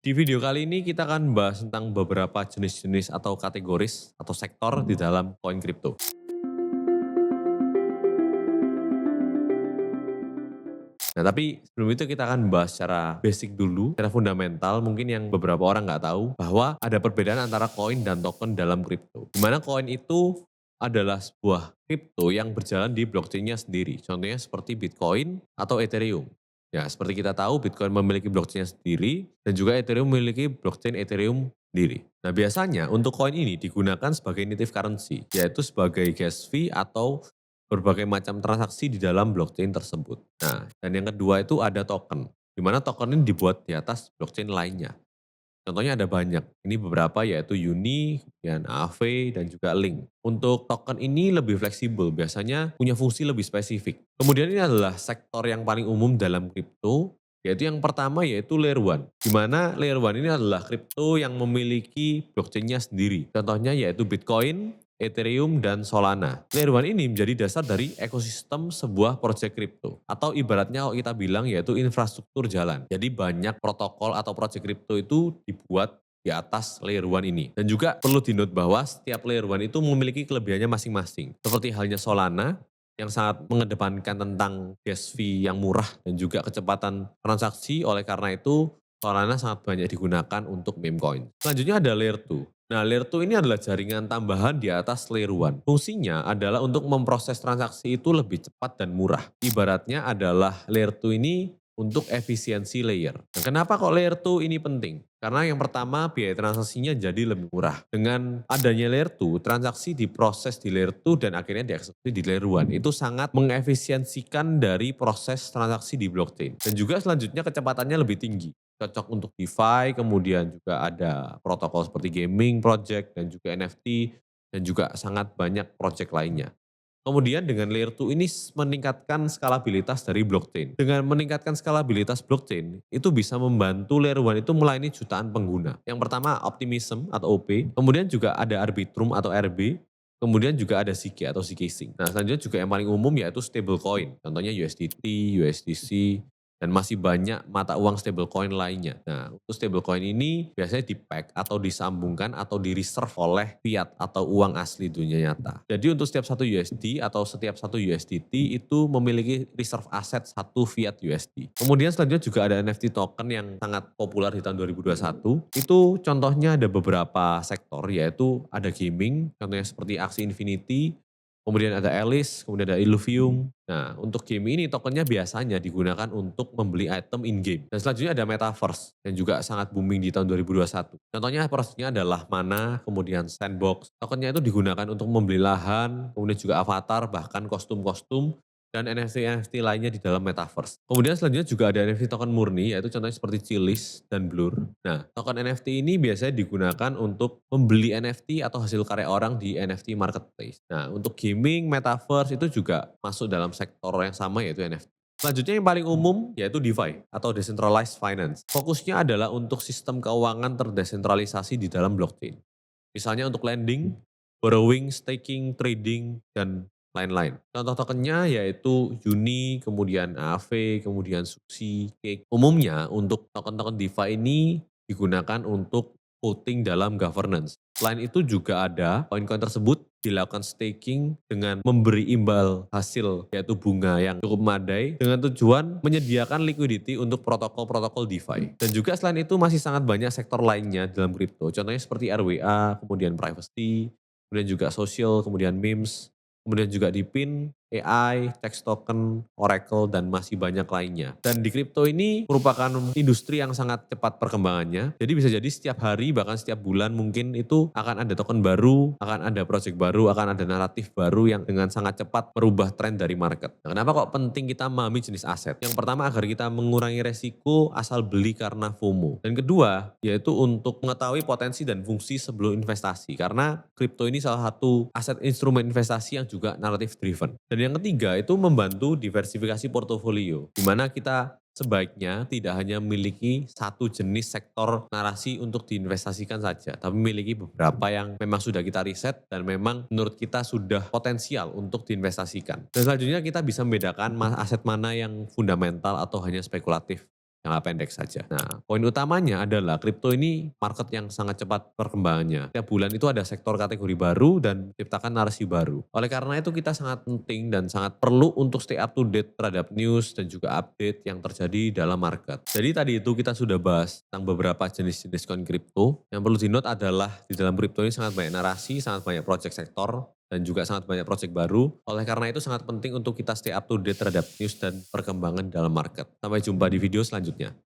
Di video kali ini kita akan bahas tentang beberapa jenis-jenis atau kategoris atau sektor di dalam koin kripto. Nah, tapi sebelum itu kita akan bahas secara basic dulu, secara fundamental mungkin yang beberapa orang nggak tahu bahwa ada perbedaan antara koin dan token dalam kripto. Di mana koin itu adalah sebuah kripto yang berjalan di blockchain-nya sendiri. Contohnya seperti Bitcoin atau Ethereum. Ya, seperti kita tahu Bitcoin memiliki blockchain-nya sendiri dan juga Ethereum memiliki blockchain Ethereum sendiri. Nah, biasanya untuk koin ini digunakan sebagai native currency, yaitu sebagai gas fee atau berbagai macam transaksi di dalam blockchain tersebut. Nah, dan yang kedua itu ada token, di mana token ini dibuat di atas blockchain lainnya. Contohnya ada banyak, ini beberapa yaitu Uni, kemudian Aave, dan juga Link. Untuk token ini lebih fleksibel, biasanya punya fungsi lebih spesifik. Kemudian ini adalah sektor yang paling umum dalam kripto, yaitu yang pertama yaitu Layer 1, di mana Layer 1 ini adalah kripto yang memiliki blockchain-nya sendiri. Contohnya yaitu Bitcoin, Ethereum, dan Solana. Layer 1 ini menjadi dasar dari ekosistem sebuah proyek kripto. Atau ibaratnya kalau kita bilang yaitu infrastruktur jalan. Jadi banyak protokol atau proyek kripto itu dibuat di atas Layer 1 ini. Dan juga perlu dinote bahwa setiap Layer 1 itu memiliki kelebihannya masing-masing. Seperti halnya Solana yang sangat mengedepankan tentang gas fee yang murah dan juga kecepatan transaksi. Oleh karena itu Solana sangat banyak digunakan untuk meme coin. Selanjutnya ada Layer 2. Nah, Layer 2 ini adalah jaringan tambahan di atas Layer 1. Fungsinya adalah untuk memproses transaksi itu lebih cepat dan murah. Ibaratnya adalah Layer 2 ini untuk efisiensi layer. Nah, kenapa kok Layer 2 ini penting? Karena yang pertama biaya transaksinya jadi lebih murah. Dengan adanya Layer 2, transaksi diproses di Layer 2 dan akhirnya dieksekusi di Layer 1. Itu sangat mengefisiensikan dari proses transaksi di blockchain. Dan juga selanjutnya kecepatannya lebih tinggi, cocok untuk DeFi, kemudian juga ada protokol seperti gaming project dan juga NFT dan juga sangat banyak project lainnya. Kemudian dengan layer 2 ini meningkatkan skalabilitas dari blockchain. Dengan meningkatkan skalabilitas blockchain, itu bisa membantu layer 1 itu melayani jutaan pengguna. Yang pertama Optimism atau OP, kemudian juga ada Arbitrum atau RB, kemudian juga ada ZK atau ZK Sync. Nah, selanjutnya juga yang paling umum yaitu stablecoin, contohnya USDT, USDC, dan masih banyak mata uang stablecoin lainnya. Nah, untuk stablecoin ini biasanya di-pack atau disambungkan atau di-reserve oleh fiat atau uang asli dunia nyata. Jadi untuk setiap satu USD atau setiap satu USDT itu memiliki reserve aset satu fiat USD. Kemudian selanjutnya juga ada NFT token yang sangat populer di tahun 2021. Itu contohnya ada beberapa sektor yaitu ada gaming, contohnya seperti Axie Infinity, kemudian ada Alice, kemudian ada Illuvium. Nah, untuk game ini tokennya biasanya digunakan untuk membeli item in-game. Dan selanjutnya ada Metaverse yang juga sangat booming di tahun 2021. Contohnya prosesnya adalah Mana, kemudian Sandbox. Tokennya itu digunakan untuk membeli lahan, kemudian juga avatar, bahkan kostum-kostum, dan NFT-NFT lainnya di dalam Metaverse. Kemudian selanjutnya juga ada NFT token murni, yaitu contohnya seperti Chiliz dan Blur. Nah, token NFT ini biasanya digunakan untuk membeli NFT atau hasil karya orang di NFT marketplace. Nah, untuk gaming, metaverse itu juga masuk dalam sektor yang sama yaitu NFT. Selanjutnya yang paling umum yaitu DeFi atau Decentralized Finance. Fokusnya adalah untuk sistem keuangan terdesentralisasi di dalam blockchain. Misalnya untuk lending, borrowing, staking, trading, dan lain-lain. Contoh tokennya yaitu Uni, kemudian Aave, kemudian Sushi, Cake. Umumnya untuk token-token DeFi ini digunakan untuk voting dalam governance. Selain itu juga ada koin-koin tersebut dilakukan staking dengan memberi imbal hasil yaitu bunga yang cukup memadai dengan tujuan menyediakan liquidity untuk protokol-protokol DeFi. Dan juga selain itu masih sangat banyak sektor lainnya dalam kripto. Contohnya seperti RWA, kemudian privacy, kemudian juga social, kemudian memes, kemudian juga di PIN, AI, text token, Oracle, dan masih banyak lainnya. Dan di kripto ini merupakan industri yang sangat cepat perkembangannya. Jadi bisa jadi setiap hari bahkan setiap bulan mungkin itu akan ada token baru, akan ada project baru, akan ada naratif baru yang dengan sangat cepat merubah tren dari market. Nah, kenapa kok penting kita memahami jenis aset? Yang pertama agar kita mengurangi resiko asal beli karena FOMO. Dan kedua yaitu untuk mengetahui potensi dan fungsi sebelum investasi. Karena kripto ini salah satu aset instrumen investasi yang juga naratif driven. Dan yang ketiga itu membantu diversifikasi portofolio, di mana kita sebaiknya tidak hanya memiliki satu jenis sektor narasi untuk diinvestasikan saja, tapi memiliki beberapa yang memang sudah kita riset dan memang menurut kita sudah potensial untuk diinvestasikan. Dan selanjutnya kita bisa membedakan aset mana yang fundamental atau hanya spekulatif. jangka pendek saja. Nah, poin utamanya adalah kripto ini market yang sangat cepat perkembangannya. Tiap bulan itu ada sektor kategori baru dan menciptakan narasi baru. Oleh karena itu kita sangat penting dan sangat perlu untuk stay up to date terhadap news dan juga update yang terjadi dalam market. Jadi tadi itu kita sudah bahas tentang beberapa jenis-jenis koin kripto. Yang perlu di-note adalah di dalam kripto ini sangat banyak narasi, sangat banyak project sektor, dan juga sangat banyak project baru. Oleh karena itu sangat penting untuk kita stay up to date terhadap news dan perkembangan dalam market. Sampai jumpa di video selanjutnya.